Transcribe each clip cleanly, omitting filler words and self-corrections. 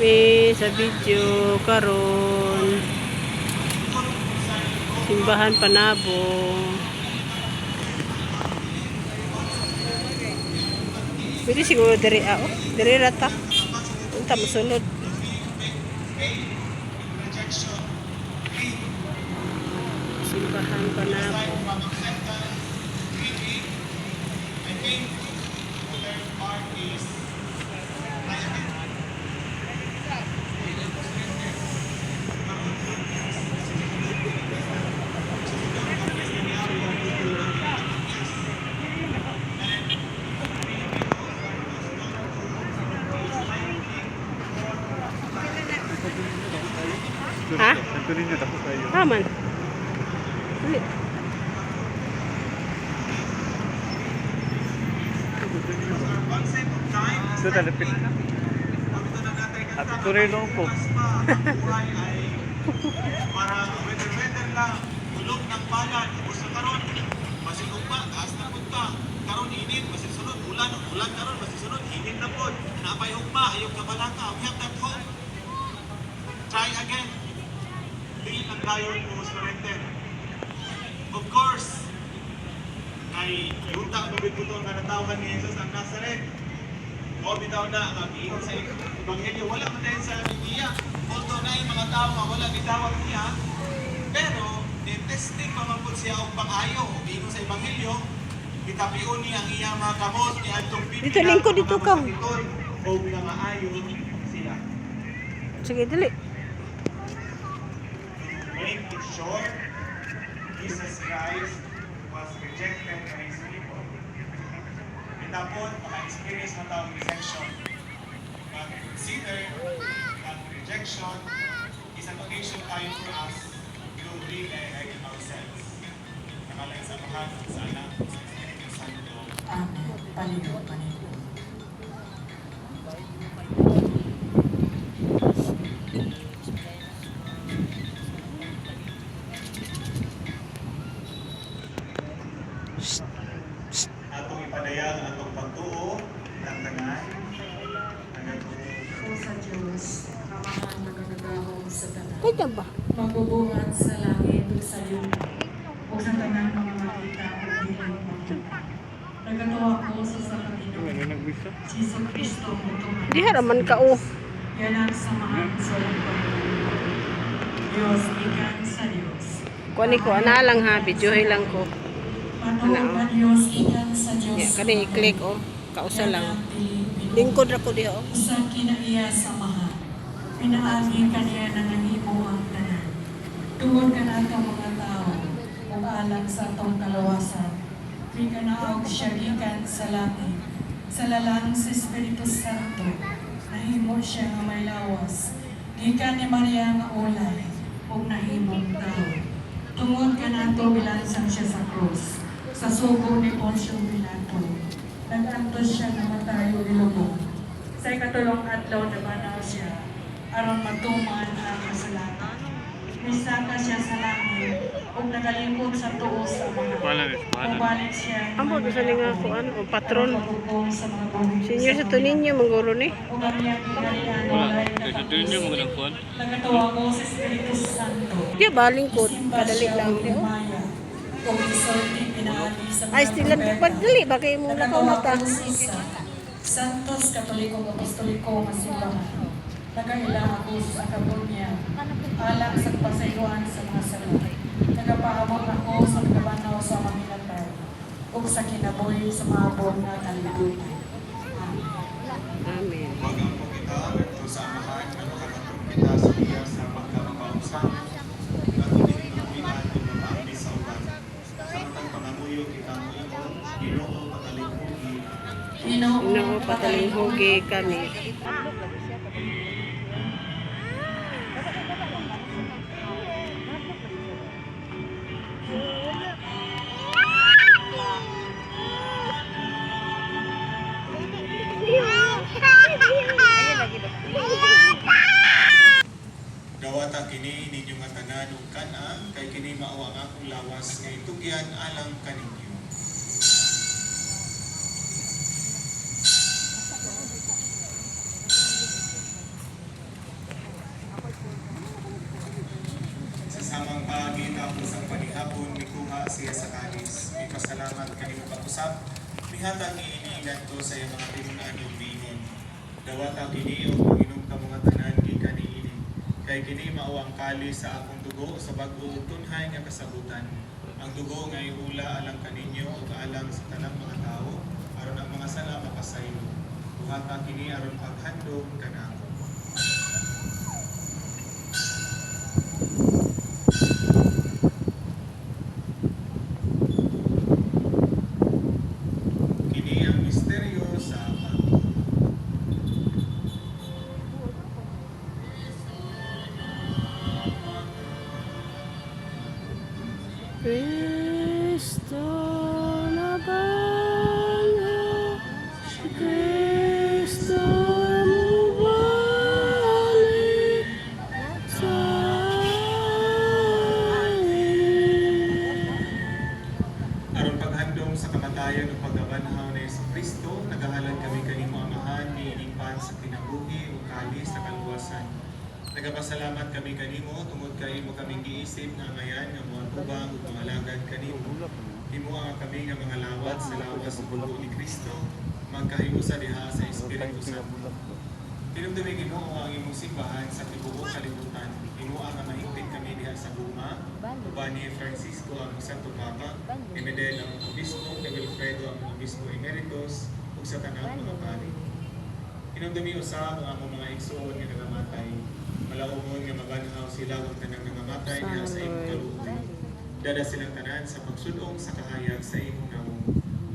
mi sa video karon simbahan Panabo. Pwede siguro diri diri rata. Unta mosulod. Simbahan Panabo. Ha? Aman. Dili. Ito talapit. At ito rin ako po. Para weather lang, ulog ng balat, gusto karon, masigugma, taas na punta, karon init, masisunod, ulan karon, masisunod, init na po, napay hugma, ayog na balaka, we have that hope. Try again. Dili lang dayon mo surrender. Of course, ay yunta ang buto nga natawan ni Jesus ang Nazareth. O bitaw na ang agiin sa Ebanghelyo. Wala man dahil sa Biblia. Although na yung mga tao nga wala bitawag niya, pero testing mamapod siya o pang-ayo. O bingon sa Ebanghelyo, itapion niya ang iyang mga kamot ni Antong Pipi. Dito lingkod dito ka. O pinamaayo siya. Sige dili. Make it short, Jesus Christ was rejected by his people. Tapos, maka-experience na taong rejection. But consider that rejection is an occasion time for us to redirect ourselves. Nakalay sa mahal sa anak sa Espiritu Santo. Amen. Palido, palido. Atong ipadayang atong pagtuo ng tanan. O sa Diyos, Amahan nagagahong sa tanan. Kaya ba? Magbubuhat sa langit o sa lupa. O sa tanan mga makita o hiling magtupa. Nagatuwa ko sa Panginoon. Nagbisa? Jesu Cristo mutuman. Di haraman ka o. Yan ang samahan sa lupa. Diyos, ikan sa Diyos. Kuani ko ana lang ha, videohay lang ko. Matuog na Diyos, ikan sa Diyos. Ya kani i-click o. Kausa lang. Lingkod ra ko di o. Sa kinaiya samahan. Pinaagi kaniya na nangimo ang tanan. Tungod ka na itong mga tao, o alang sa itong kalawasan. Di ka na siya gikan sa langit. Sa lalang sa Espiritu Santo, nahimo siya nga may lawas. Gikan ni Maria nga ulay, o nahimong tao. Tungod ka na ito bilansang siya sa krus. Sa sugo ni Poncio Pilato, nag-antos siya na matayo ilubong. Sa ikatulong adlaw na banaw siya, aron matuman ang kasalanan. Misaka siya sa langit, o nagalingkod sa tuos sa mga. Bumalik siya. Amo sa nga ko ano, o patron. Pagpupong sa mga buhay. Senior sa tuninyo mangguro ni. O ganyan gigarian, Wala. walay Kasi ito yun yung magandang kuhan. Nagatuwa ko sa Espiritu Santo. Di ba lingkod? Padali lang di o. Kung isorti pinaagi sa Ay stilan padali ba kay mo lakaw mata. Santos Katolikong Apostoliko nga simbahan. Nagaila ako sa kabunya. Alang sa pasayuan sa mga salud. Nagapaabot ako sa nagabanaw sa mga minatay. O sa kinabuhi sa mga buong na kalibutan. Amen. Amen. Huwag ang pagkita ito sa amahan, ano katapos kita sa iya sa pagkakausap. Natuloy na pilan o mapaabis sa ulan. Samtang pangamuyo kita mo iyon, Ginoo patalinghugi. Ginoo patalinghugi kami. Gawata kini ninyo nga tanan ug kana kay kini mao ang akong lawas nga itugyan alang kaninyo. usap, mihatag ni iniingat ko sa iyong mga tinunan ug miingon. Dawata kini o manginom ka mga tanan gikan niini. Kay kini mao ang kali sa akong dugo sa bag-o ug tunhay nga kasabutan. Ang dugo nga iula alang kaninyo ug alang sa tanang mga tao aron ang mga sala mapasaylo. Buhata kini aron paghandom kanako. Kini ang misteryo sa pagtuo. Cristo nabalo, si Cristo mubalik sa Aron paghandom sa kamatayan ug pagkabanhaw ni Kristo, nagahalad kami kanimo Amahan ni inipan sa kinabuhi ug kali sa kaluwasan. Nagapasalamat kami kanimo tungod kay imo kaming giisip nga ngayan nga moatubang ug mangalagad kanimo. Himuha kami nga mga lawat sa lawas sa dugo ni Kristo, magkahiusa diha sa Espiritu Santo. Tinumdumi Ginoo ang imong simbahan sa tibuok kalibutan. Himuha nga mahigpit kami diha sa Guma, uban ni Francisco ang Santo Papa, ni Medel ang Obispo, ni Wilfredo ang Obispo Emeritus, ug sa tanang mga pari. Tinumdumi usab ang among mga igsoon nga nagamatay. Malaugon nga mabanhaw sila ug tanang nangamatay diha sa imong kaluoy. Dada silang tanan sa pagsudong sa kahayag sa imong nawong.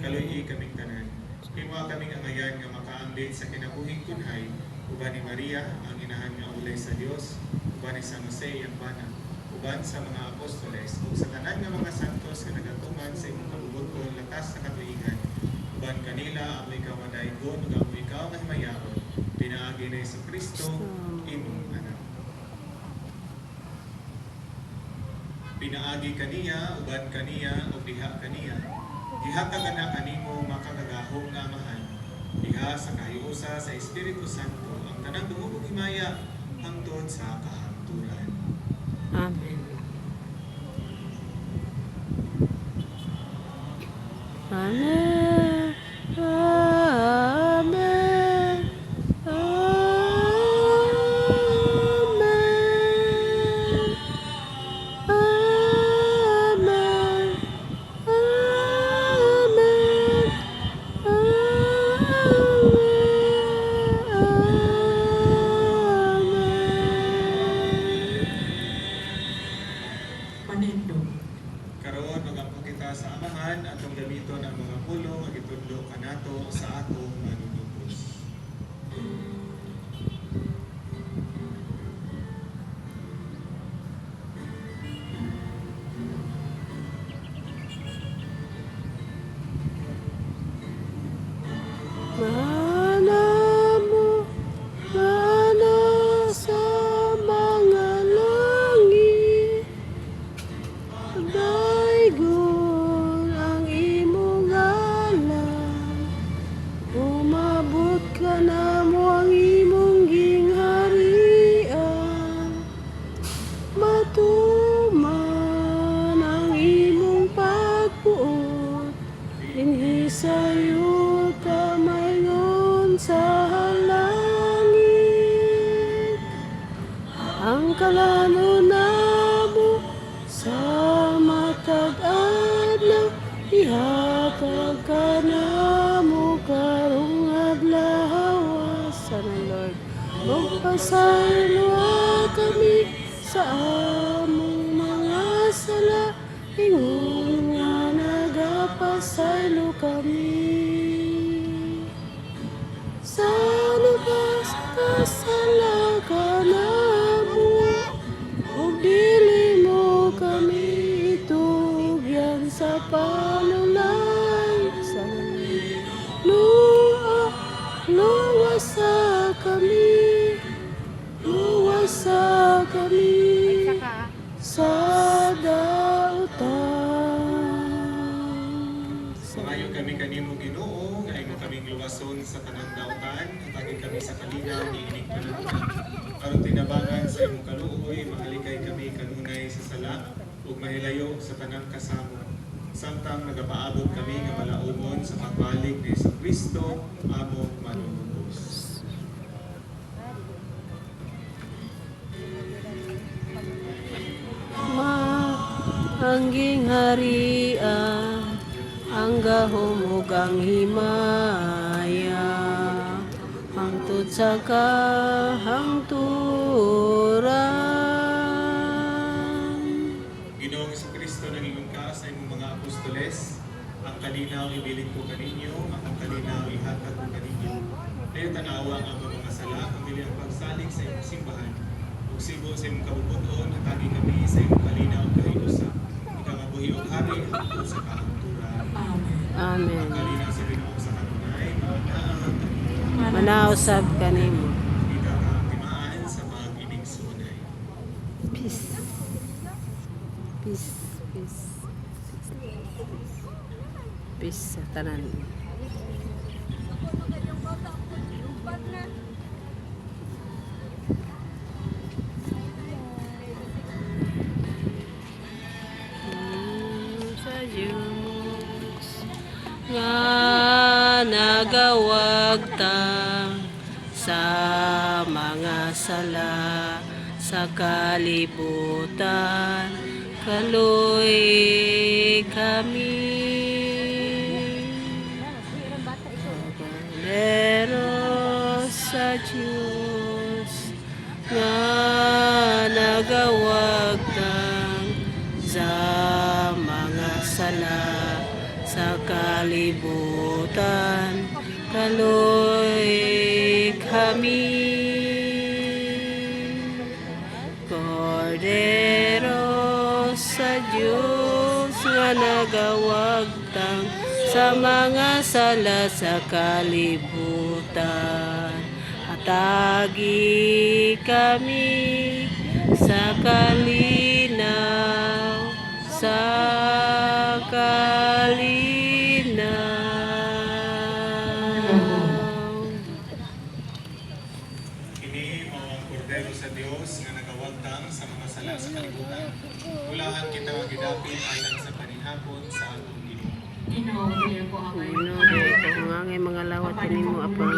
Kaluy kaming tanan. Himuha kaming angayan nga makaambit sa kinabuhing kunhay, uban ni Maria ang inahan nga ulay sa Dios, uban ni San Jose ang bana, uban sa mga apostoles ug sa tanan nga mga santos nga nagatuman sa imong kabubuton latas sa katuigan. Uban kanila ang ikaw nga daygon ug ang ikaw nga himayaon. Pinaagi ni sa Kristo imong anak. Pinaagi kaniya, uban kaniya, o diha kaniya. Gihatag na kanimo makakagahong nga Amahan. Diha sa kahiusa sa Espiritu Santo, ang tanang dumubog himaya hangtod sa kahangturan. Amen. Amen. Amen. Amen. Manindog. Karoon magampo kita sa Amahan atong gamiton ang mga pulong nga gitudlo kanato sa atong manunubos. Mana mo, mana sa mga langit, daygon ang imong ngalan, umabot ka na mo ang imong gingharian, matuman ang imong pagbuot, dinhi sayo sa halangit, ang kalano namo sa matag adlaw, ihatag ka namo karong adlaw sa Lord. Magpasaylo kami sa among mga sala, ingon nga nagapasaylo kami. Sa lupas kasala ka namo, ug dili mo kami itugyan sa panulay. Sa luwasa kami, luwasa kami sa dautan. Sangayo kami kanimo Ginoo, nga imo kaming luwason sa tanang dautan, hatagin kami sa kalinaw ni ining panahon. Aron tinabangan sa imong kaluoy, mahalikay kami kanunay sa sala ug mahilayo sa tanang kasamo. samtang nagapaabot kami nga malaumon sa pagbalik ni Hesus Kristo among Manunubos. Maangging harian, ang gahom ug ang himaya, hangtod sa kahangturan. Ginoong Kristo naging ka sa imong mga apostoles, ang kalinaw ibilin ko kaninyo, ang kalinaw ihatag ko kaninyo. Kayo tanawa ang mga sala, ang dili ang pagsalig sa imong simbahan. Ug sibo sa imong kabubuton, hatagi kami sa imong kalinaw kahinusa. Ikaw nga buhi ug hari hangtod sa kahangturan. Amen. Ang kalinaw sa Ginoo sa kanunay, maanaan Manausab kanimo. ikaw ang timaan sa mga giningsunay. Peace. Peace. Peace. Peace sa tanan. Sa Diyos nga nagawag ta sa mga sala sa kalibutan, kaluy kami. Cordero sa Diyos nga nagawag tang sa mga sala sa kalibutan, kaluy kami. Cordero sa Diyos nga nagawag tang sa mga sala sa kalibutan, hatagi kami sa kalinaw, sa kalinaw. Kini mao ang kordero sa Dios nga nagawagtang sa mga sala sa kalibutan. Ulahan kita nga gidapit alang sa panihapon sa atong Ginoo. Ginoo, dili ko ang Ano, ito nga nga mga lawat kanimo apang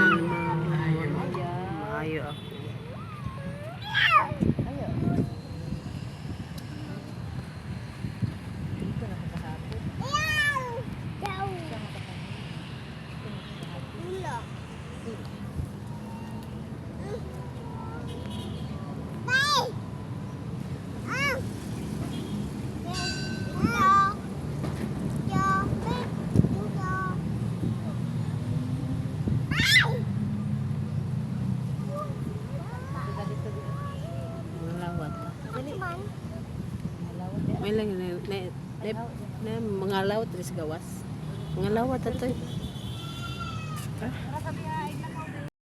maayo ako. Mga lawat. May lang na mga lawat rin sa gawas. Mga lawat ato.